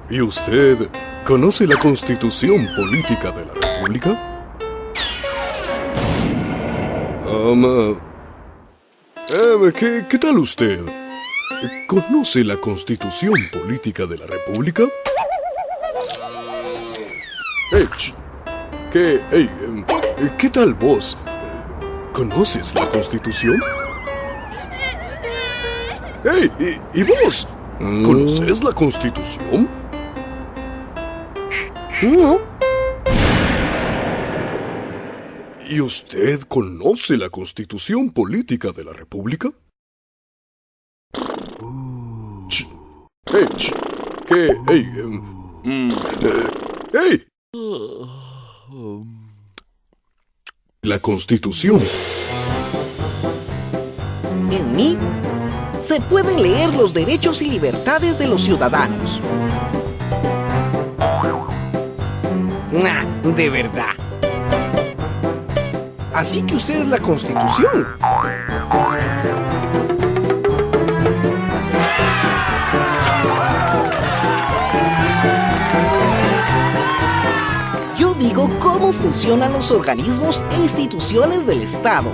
¿Y usted conoce la Constitución Política de la República? ¿Qué tal usted? ¿Conoce la Constitución Política de la República? ¿Qué tal vos? ¿Conoces la Constitución? ¿Y vos? ¿Conoces la Constitución? No. ¿Y usted conoce la Constitución Política de la República? La Constitución. En mí se pueden leer los derechos y libertades de los ciudadanos. De verdad. Así que usted es la Constitución. Yo digo cómo funcionan los organismos e instituciones del Estado.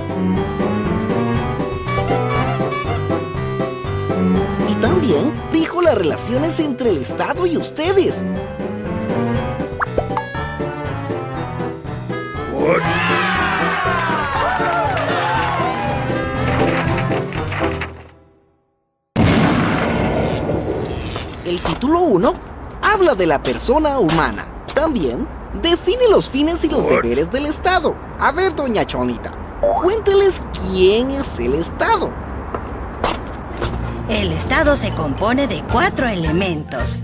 Y también dijo las relaciones entre el Estado y ustedes. El título 1 habla de la persona humana. También define los fines y los deberes del Estado. A ver, doña Chonita, cuénteles quién es el Estado. El Estado se compone de 4 elementos: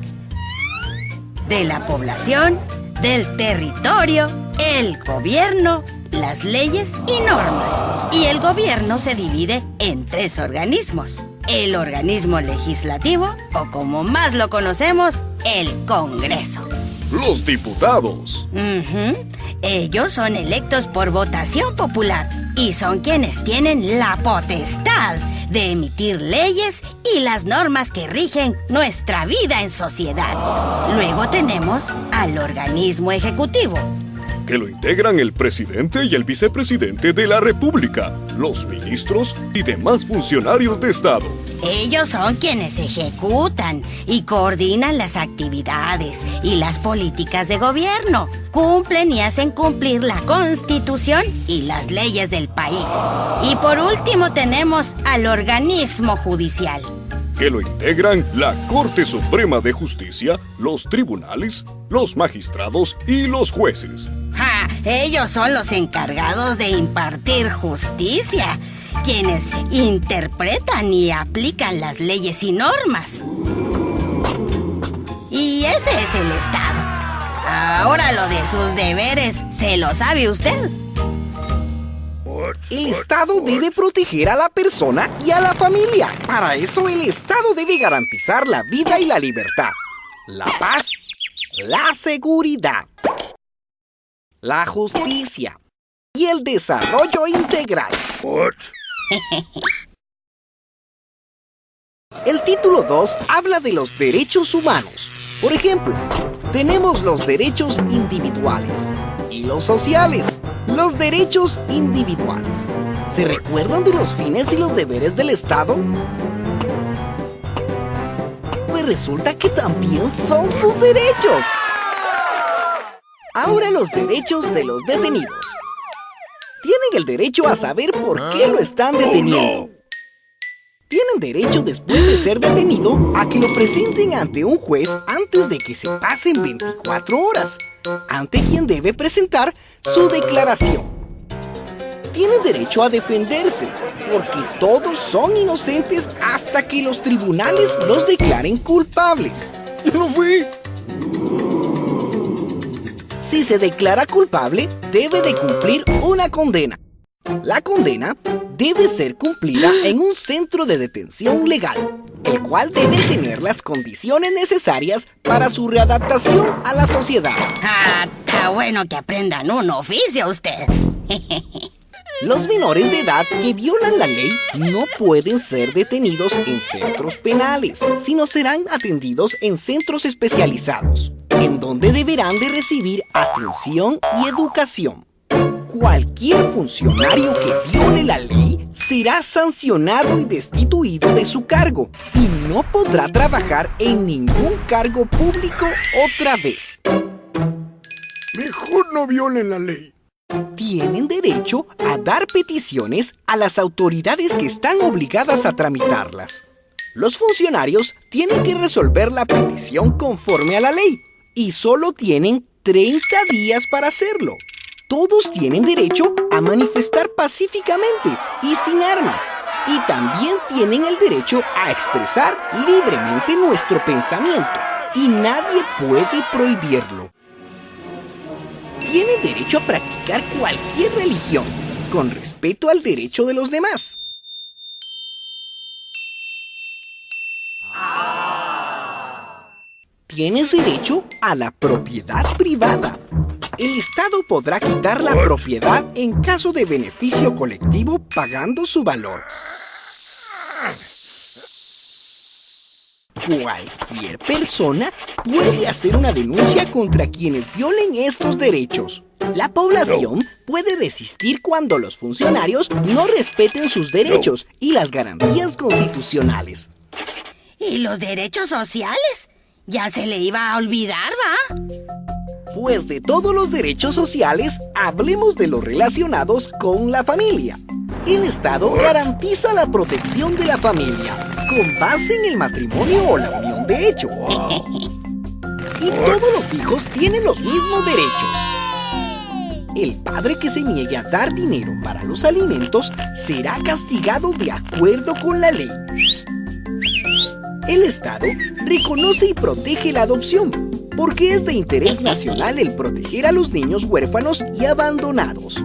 de la población, del territorio, el gobierno, las leyes y normas. Y el gobierno se divide en 3 organismos: el organismo legislativo, o como más lo conocemos, el Congreso. Los diputados. Ellos son electos por votación popular y son quienes tienen la potestad de emitir leyes y las normas que rigen nuestra vida en sociedad. Luego tenemos al organismo ejecutivo, que lo integran el presidente y el vicepresidente de la República, los ministros y demás funcionarios de Estado. Ellos son quienes ejecutan y coordinan las actividades y las políticas de gobierno. Cumplen y hacen cumplir la Constitución y las leyes del país. Y por último tenemos al organismo judicial, que lo integran la Corte Suprema de Justicia, los tribunales, los magistrados y los jueces. Ellos son los encargados de impartir justicia, quienes interpretan y aplican las leyes y normas. Y ese es el Estado. Ahora lo de sus deberes, ¿se lo sabe usted? El Estado debe proteger a la persona y a la familia. Para eso el Estado debe garantizar la vida y la libertad, la paz, la seguridad, la justicia y el desarrollo integral. El título 2 habla de los derechos humanos. Por ejemplo, tenemos los derechos individuales y los sociales. Los derechos individuales. ¿Se recuerdan de los fines y los deberes del Estado? Pues resulta que también son sus derechos. Ahora los derechos de los detenidos. Tienen el derecho a saber por qué lo están deteniendo. Tienen derecho, después de ser detenido, a que lo presenten ante un juez antes de que se pasen 24 horas, ante quien debe presentar su declaración. Tienen derecho a defenderse, porque todos son inocentes hasta que los tribunales los declaren culpables. ¡Yo no fui! Si se declara culpable, debe de cumplir una condena. La condena debe ser cumplida en un centro de detención legal, el cual debe tener las condiciones necesarias para su readaptación a la sociedad. Está bueno que aprendan un oficio usted. Los menores de edad que violan la ley no pueden ser detenidos en centros penales, sino serán atendidos en centros especializados, en donde deberán de recibir atención y educación. Cualquier funcionario que viole la ley será sancionado y destituido de su cargo y no podrá trabajar en ningún cargo público otra vez. Mejor no violen la ley. Tienen derecho a dar peticiones a las autoridades que están obligadas a tramitarlas. Los funcionarios tienen que resolver la petición conforme a la ley y solo tienen 30 días para hacerlo. Todos tienen derecho a manifestar pacíficamente y sin armas. Y también tienen el derecho a expresar libremente nuestro pensamiento. Y nadie puede prohibirlo. Tienen derecho a practicar cualquier religión, con respeto al derecho de los demás. Tienes derecho a la propiedad privada. El Estado podrá quitar la propiedad en caso de beneficio colectivo pagando su valor. Cualquier persona puede hacer una denuncia contra quienes violen estos derechos. La población puede resistir cuando los funcionarios no respeten sus derechos y las garantías constitucionales. ¿Y los derechos sociales? Ya se le iba a olvidar, ¿va? Pues de todos los derechos sociales, hablemos de los relacionados con la familia. El Estado garantiza la protección de la familia, con base en el matrimonio o la unión de hecho. Y todos los hijos tienen los mismos derechos. El padre que se niegue a dar dinero para los alimentos será castigado de acuerdo con la ley. El Estado reconoce y protege la adopción, porque es de interés nacional el proteger a los niños huérfanos y abandonados.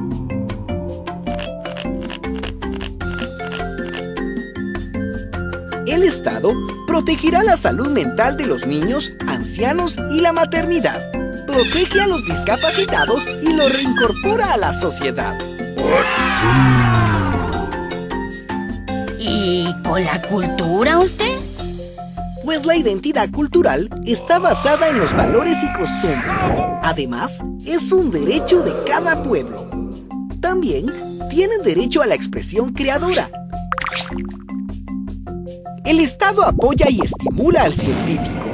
El Estado protegerá la salud mental de los niños, ancianos y la maternidad. Protege a los discapacitados y los reincorpora a la sociedad. ¿Y con la cultura usted? Pues la identidad cultural está basada en los valores y costumbres. Además, es un derecho de cada pueblo. También tienen derecho a la expresión creadora. El Estado apoya y estimula al científico,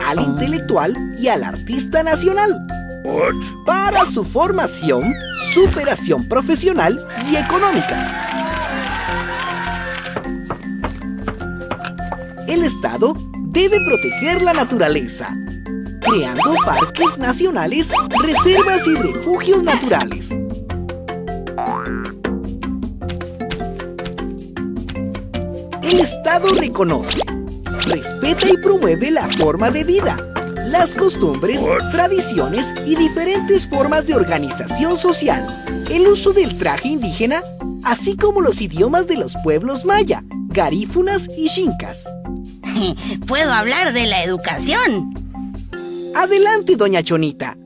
al intelectual y al artista nacional para su formación, superación profesional y económica. El Estado debe proteger la naturaleza, creando parques nacionales, reservas y refugios naturales. El Estado reconoce, respeta y promueve la forma de vida, las costumbres, tradiciones y diferentes formas de organización social, el uso del traje indígena, así como los idiomas de los pueblos maya, garífunas y xincas. ¿Puedo hablar de la educación? Adelante, doña Chonita.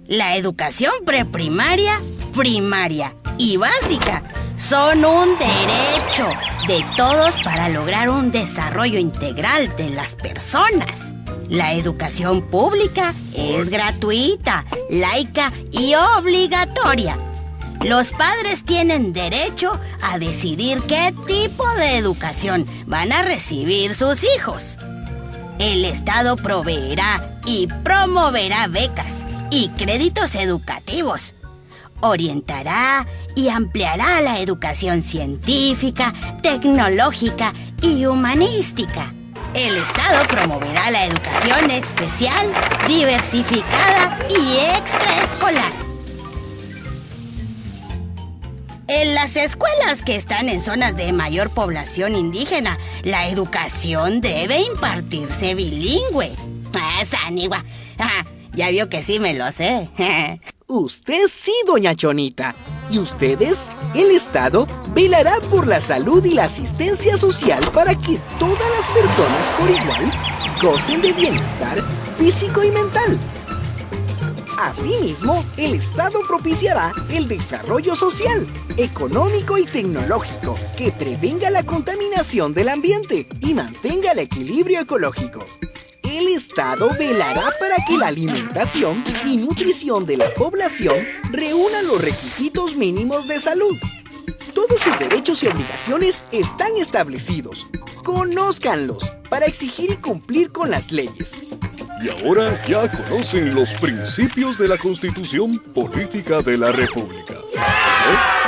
La educación preprimaria, primaria y básica son un derecho de todos para lograr un desarrollo integral de las personas. La educación pública es gratuita, laica y obligatoria. Los padres tienen derecho a decidir qué tipo de educación van a recibir sus hijos. El Estado proveerá y promoverá becas y créditos educativos. Orientará y ampliará la educación científica, tecnológica y humanística. El Estado promoverá la educación especial, diversificada y extraescolar. En las escuelas que están en zonas de mayor población indígena, la educación debe impartirse bilingüe. Sanigua. Ya vio que sí me lo sé. Usted sí, doña Chonita. Y ustedes, el Estado, velará por la salud y la asistencia social para que todas las personas por igual gocen de bienestar físico y mental. Asimismo, el Estado propiciará el desarrollo social, económico y tecnológico que prevenga la contaminación del ambiente y mantenga el equilibrio ecológico. El Estado velará para que la alimentación y nutrición de la población reúnan los requisitos mínimos de salud. Todos sus derechos y obligaciones están establecidos. Conózcanlos para exigir y cumplir con las leyes. Y ahora ya conocen los principios de la Constitución Política de la República. ¿Eh?